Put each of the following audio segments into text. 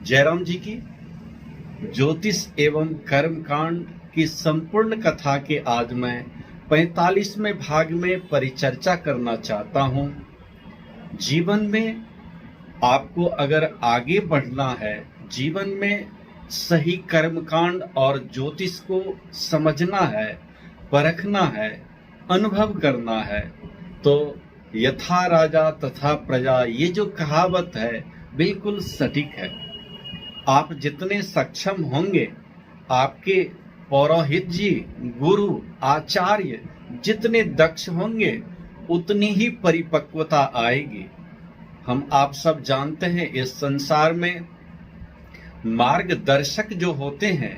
जयराम जी की ज्योतिष एवं कर्मकांड की संपूर्ण कथा के आज मैं 45वें भाग में परिचर्चा करना चाहता हूं। जीवन में आपको अगर आगे बढ़ना है, जीवन में सही कर्मकांड और ज्योतिष को समझना है, परखना है, अनुभव करना है, तो यथा राजा तथा प्रजा ये जो कहावत है बिल्कुल सटीक है। आप जितने सक्षम होंगे, आपके पौरोहित जी, गुरु, आचार्य जितने दक्ष होंगे, उतनी ही परिपक्वता आएगी। हम आप सब जानते हैं इस संसार में मार्गदर्शक जो होते हैं,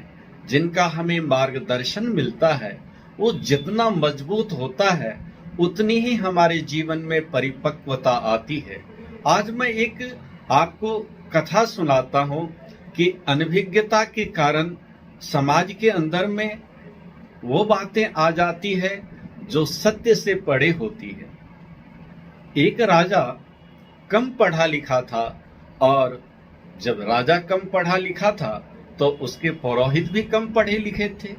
जिनका हमें मार्गदर्शन मिलता है, वो जितना मजबूत होता है उतनी ही हमारे जीवन में परिपक्वता आती है। आज मैं एक आपको कथा सुनाता हूं कि अनभिज्ञता के कारण समाज के अंदर में वो बातें आ जाती है जो सत्य से परे होती है। एक राजा कम पढ़ा लिखा था, और जब राजा कम पढ़ा लिखा था तो उसके पुरोहित भी कम पढ़े लिखे थे।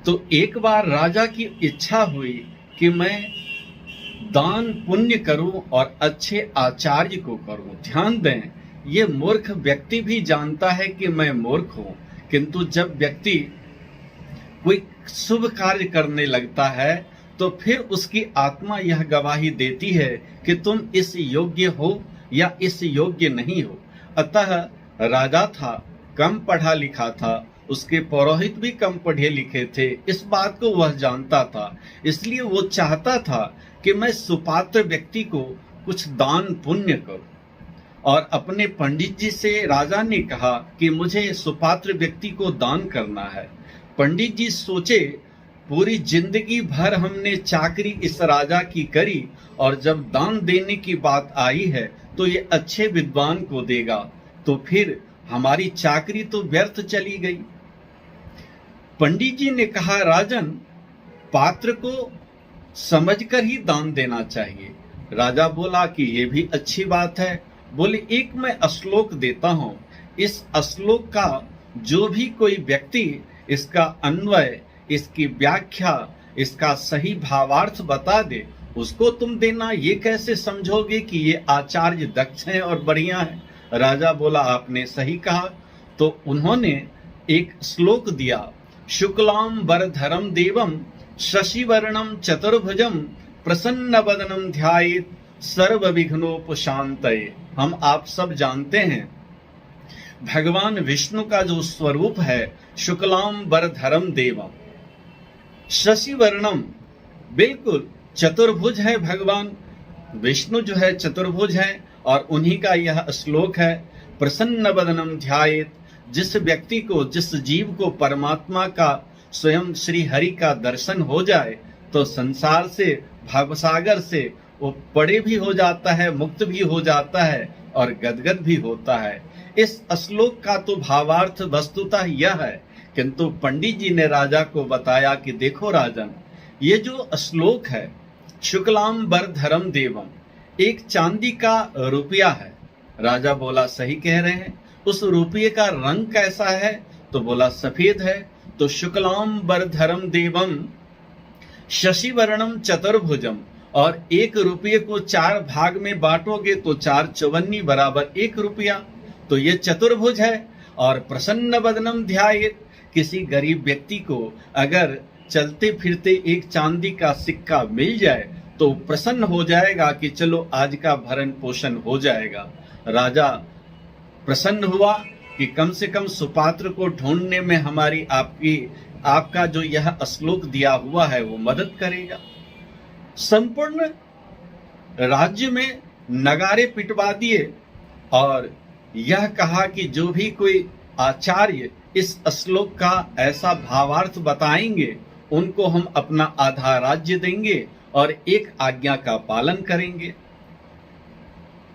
तो एक बार राजा की इच्छा हुई कि मैं दान पुण्य करूं और अच्छे आचार्य को करूं। ध्यान दें, ये मूर्ख व्यक्ति भी जानता है कि मैं मूर्ख हूं, किंतु जब व्यक्ति कोई शुभ कार्य करने लगता है तो फिर उसकी आत्मा यह गवाही देती है कि तुम इस योग्य हो या इस योग्य नहीं हो। अतः राजा था, कम पढ़ा लिखा था, उसके पुरोहित भी कम पढ़े लिखे थे, इस बात को वह जानता था। इसलिए वो चाहता था कि मैं सुपात्र व्यक्ति को कुछ दान पुण्य करूं, और अपने पंडित जी से राजा ने कहा कि मुझे सुपात्र व्यक्ति को दान करना है। पंडित जी सोचे, पूरी जिंदगी भर हमने चाकरी इस राजा की करी, और जब दान देने की बात आई है तो ये अच्छे विद्वान को देगा, तो फिर हमारी चाकरी तो व्यर्थ चली गई। पंडित जी ने कहा, राजन, पात्र को समझकर ही दान देना चाहिए। राजा बोला कि ये भी अच्छी बात है। बोले, एक मैं श्लोक देता हूं, इस श्लोक का जो भी कोई व्यक्ति इसका अन्वय, इसकी व्याख्या, इसका सही भावार्थ बता दे, उसको तुम देना। ये कैसे समझोगे कि ये आचार्य दक्ष हैं और बढ़िया है? राजा बोला, आपने सही कहा। तो उन्होंने एक श्लोक दिया, शुक्लाम वरधरम देवम शशिवर्णम चतुर्भुजम प्रसन्न वदनम ध्यायेत सर्व विघ्नोपशांतये। हम आप सब जानते हैं भगवान विष्णु का जो स्वरूप है, शुक्लाम वरधरम देवम, शशिवर्णम, बिल्कुल चतुर्भुज है। भगवान विष्णु जो है चतुर्भुज है, और उन्हीं का यह श्लोक है, प्रसन्न वदनम ध्यायेत। जिस व्यक्ति को, जिस जीव को परमात्मा का, स्वयं श्री हरि का दर्शन हो जाए तो संसार से, भवसागर से वो परे भी हो जाता है, मुक्त भी हो जाता है और गदगद भी होता है। इस श्लोक का तो भावार्थ वस्तुतः यह है, किंतु पंडित जी ने राजा को बताया कि देखो राजन, ये जो श्लोक है, शुक्लाम वरधरम देवम, एक चांदी का रुपया है। राजा बोला, सही कह रहे हैं। उस रुपये का रंग कैसा है? तो बोला, सफेद है। तो शुक्लाम वरधरम देवम शशिवर्णम चतुर्भुजम, और एक रुपये को 4 भाग में बांटोगे तो 4 चौवन्नी बराबर 1 रुपया, तो ये चतुर्भुज है। और प्रसन्न वदनम ध्यायेत, किसी गरीब व्यक्ति को अगर चलते फिरते एक चांदी का सिक्का मिल जाए तो प्रसन्न हो जाएगा कि चलो आज का भरण पोषण हो जाएगा। राजा प्रसन्न हुआ कि कम से कम सुपात्र को ढूंढने में हमारी आपका जो यह श्लोक दिया हुआ है वो मदद करेगा। संपूर्ण राज्य में नगारे पिटवा दिए और यह कहा कि जो भी कोई आचार्य इस श्लोक का ऐसा भावार्थ बताएंगे, उनको हम अपना आधा राज्य देंगे और एक आज्ञा का पालन करेंगे।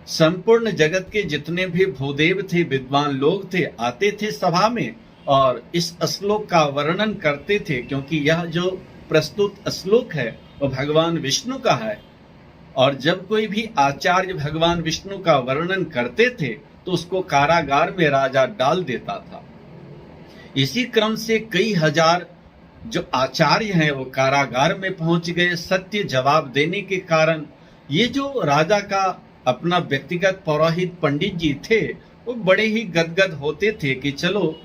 संपूर्ण जगत के जितने भी भूदेव थे, विद्वान लोग थे, आते थे सभा में और इस श्लोक का वर्णन करते थे, क्योंकि यह जो प्रस्तुत श्लोक है वो भगवान विष्णु का है। और जब कोई भी आचार्य भगवान विष्णु का वर्णन करते थे तो उसको कारागार में राजा डाल देता था। इसी क्रम से कई हजार जो आचार्य हैं वो कारागार में पहुंच गए। सत्य जवाब देने के कारण ये जो राजा का अपना व्यक्तिगत पुरोहित पंडित जी थे वो बड़े ही गदगद होते थे कि चलो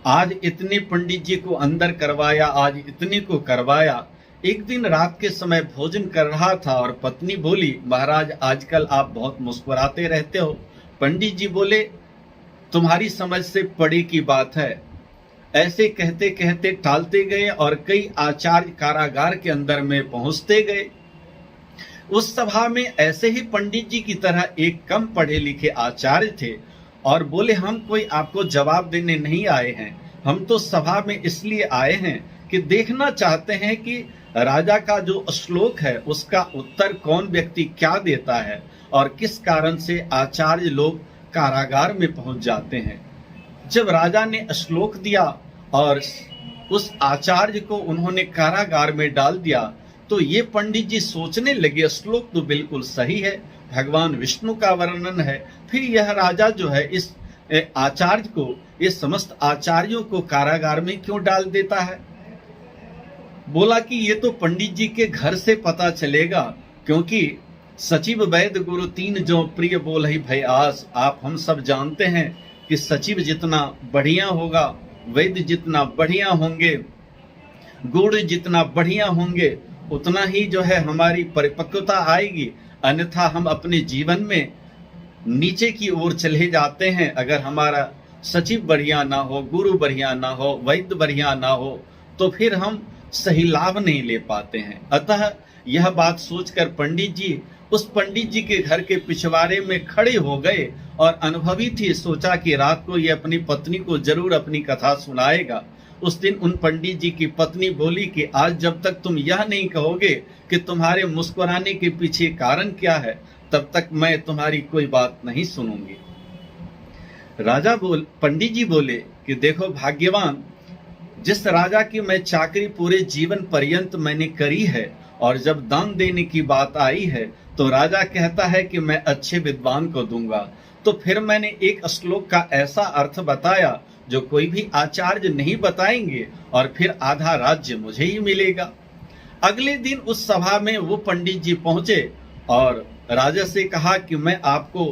आज इतने पंडित जी को अंदर करवाया, आज इतने को करवाया। एक दिन रात के समय भोजन कर रहा था और पत्नी बोली, महाराज आजकल आप बहुत मुस्कुराते रहते हो। पंडित जी बोले, तुम्हारी समझ से परे की बात है। ऐसे कहते कहते टालते गए और कई आचार्य कारागार के अंदर में पहुंचते गए। उस सभा में ऐसे ही पंडित जी की तरह एक कम पढ़े लिखे आचार्य थे और बोले, हम कोई आपको जवाब देने नहीं आए हैं, हम तो सभा में इसलिए आए हैं कि देखना चाहते हैं कि राजा का जो श्लोक है उसका उत्तर कौन व्यक्ति क्या देता है और किस कारण से आचार्य लोग कारागार में पहुंच जाते हैं। जब राजा ने श्लोक दिया और उस आचार्य को उन्होंने कारागार में डाल दिया तो ये पंडित जी सोचने लगे, श्लोक तो बिल्कुल सही है, भगवान विष्णु का वर्णन है, फिर यह राजा जो है इस आचार्य को, ये समस्त आचार्यों को कारागार में क्यों डाल देता है। बोला कि ये तो पंडित जी के घर से पता चलेगा, क्योंकि सचिव वैद्य गुरु तीन जो प्रिय बोल ही भय आस। आप हम सब जानते हैं कि सचिव जितना बढ़िया होगा, वैद्य जितना बढ़िया होंगे, गुरु जितना बढ़िया होंगे, उतना ही जो है हमारी परिपक्वता आएगी। अन्यथा हम अपने जीवन में नीचे की ओर चले जाते हैं। अगर हमारा सचिव बढ़िया ना हो, गुरु बढ़िया ना हो, वैद्य बढ़िया ना हो, तो फिर हम सही लाभ नहीं ले पाते हैं। अतः यह बात सोचकर पंडित जी उस पंडित जी के घर के पिछवाड़े में खड़े हो गए और अनुभवी थी, सोचा कि रात को ये अपनी पत्नी को जरूर अपनी कथा सुनाएगा। उस दिन उन पंडित जी की पत्नी बोली कि आज जब तक तुम यह नहीं कहोगे कि तुम्हारे मुस्कुराने के पीछे कारण क्या है, तब तक मैं तुम्हारी कोई बात नहीं सुनूंगी। पंडित जी बोले कि देखो भाग्यवान, जिस राजा की मैं चाकरी पूरे जीवन पर्यंत मैंने करी है और जब दान देने की बात आई है तो राजा कहता है कि मैं अच्छे विद्वान को दूंगा, तो फिर मैंने एक श्लोक का ऐसा अर्थ बताया जो कोई भी आचार्य नहीं बताएंगे और फिर आधा राज्य मुझे ही मिलेगा। अगले दिन उस सभा में वो पंडित जी पहुंचे और राजा से कहा कि मैं आपको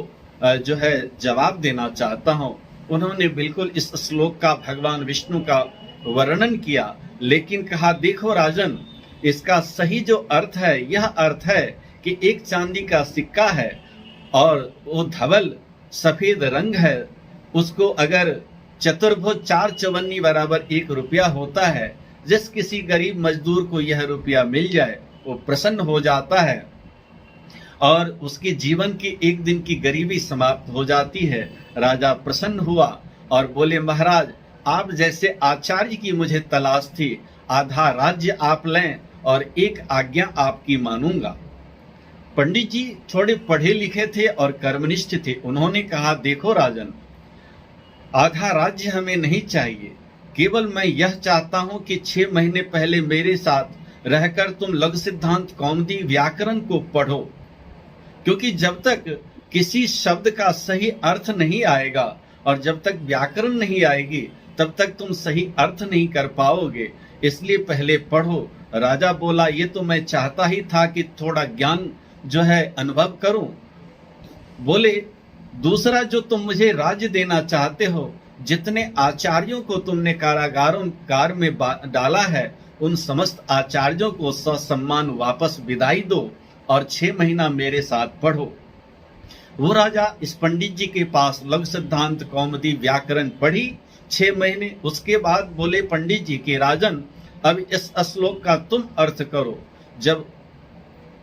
जो है जवाब देना चाहता हूं। उन्होंने बिल्कुल इस श्लोक का, भगवान विष्णु का वर्णन किया, लेकिन कहा देखो राजन, इसका सही जो अर्थ है यह अर्थ है कि एक चांदी का सिक्का है और वो धवल सफेद रंग है, उसको अगर चतुर्भुज 4 चवन्नी बराबर 1 रुपया होता है, जिस किसी गरीब मजदूर को यह रुपया मिल जाए वो प्रसन्न हो जाता है और उसके जीवन की एक दिन की गरीबी समाप्त हो जाती है। राजा प्रसन्न हुआ और बोले, महाराज आप जैसे आचार्य की मुझे तलाश थी, आधा राज्य आप लें और एक आज्ञा आपकी मानूंगा। पंडित जी थोड़े पढ़े लिखे थे और कर्मनिष्ठ थे। उन्होंने कहा देखो राजन, आधा राज्य हमें नहीं चाहिए, केवल मैं यह चाहता हूं कि 6 महीने पहले मेरे साथ रहकर तुम लघु सिद्धांत कौमुदी व्याकरण को पढ़ो, क्योंकि जब तक किसी शब्द का सही अर्थ नहीं आएगा और जब तक व्याकरण नहीं आएगी तब तक तुम सही अर्थ नहीं कर पाओगे, इसलिए पहले पढ़ो। राजा बोला, ये तो मैं चाहता ही था कि थोड़ा ज्ञान जो है अनुभव करूं। बोले, दूसरा जो तुम मुझे राज्य देना चाहते हो, जितने आचार्यों को तुमने कारागार में डाला है, उन समस्त आचार्यों को ससम्मान वापस विदाई दो और 6 महीना मेरे साथ पढ़ो। वो राजा इस पंडित जी के पास लघु सिद्धांत कौमुदी व्याकरण पढ़ी 6 महीने। उसके बाद बोले पंडित जी के राजन, अब इस श्लोक का तुम अर्थ करो। जब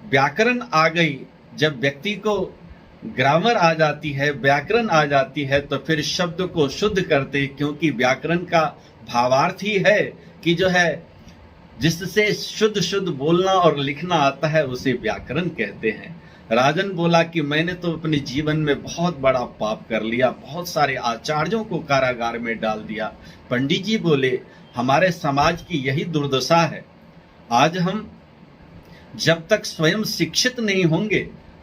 व्याकरण आ गई, जब व्यक्ति को ग्रामर आ जाती है, व्याकरण आ जाती है, तो फिर शब्द को शुद्ध करते, क्योंकि व्याकरण का भावार्थ ही है कि जो है जिससे शुद्ध शुद्ध बोलना और लिखना आता है उसे व्याकरण कहते हैं। राजन बोला कि मैंने तो अपने जीवन में बहुत बड़ा पाप कर लिया, बहुत सारे आचार्यों को कारागार में डाल दिया। पंडित जी बोले, हमारे समाज की यही दुर्दशा है। आज हम जब तक स्वयं शिक्षित नहीं होंगे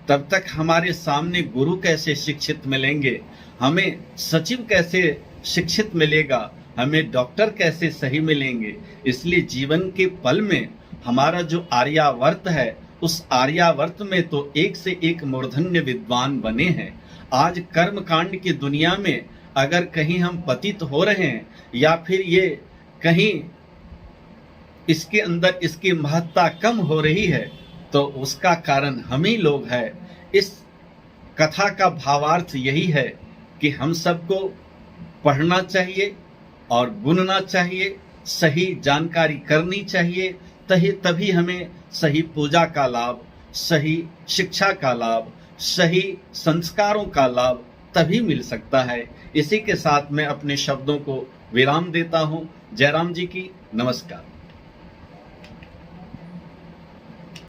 तब तक हमारे सामने गुरु कैसे शिक्षित मिलेंगे, हमें सचिव कैसे शिक्षित मिलेगा, हमें डॉक्टर कैसे सही मिलेंगे। इसलिए जीवन के पल में हमारा जो आर्यावर्त है, उस आर्यावर्त में तो एक से एक मूर्धन्य विद्वान बने हैं। आज कर्म कांड की दुनिया में अगर कहीं हम पतित हो रहे हैं या फिर ये कहीं इसके अंदर इसकी महत्ता कम हो रही है, तो उसका कारण हम ही लोग हैं। इस कथा का भावार्थ यही है कि हम सबको पढ़ना चाहिए और गुनना चाहिए, सही जानकारी करनी चाहिए, तभी हमें सही पूजा का लाभ, सही शिक्षा का लाभ, सही संस्कारों का लाभ तभी मिल सकता है। इसी के साथ मैं अपने शब्दों को विराम देता हूँ। जयराम जी की नमस्कार।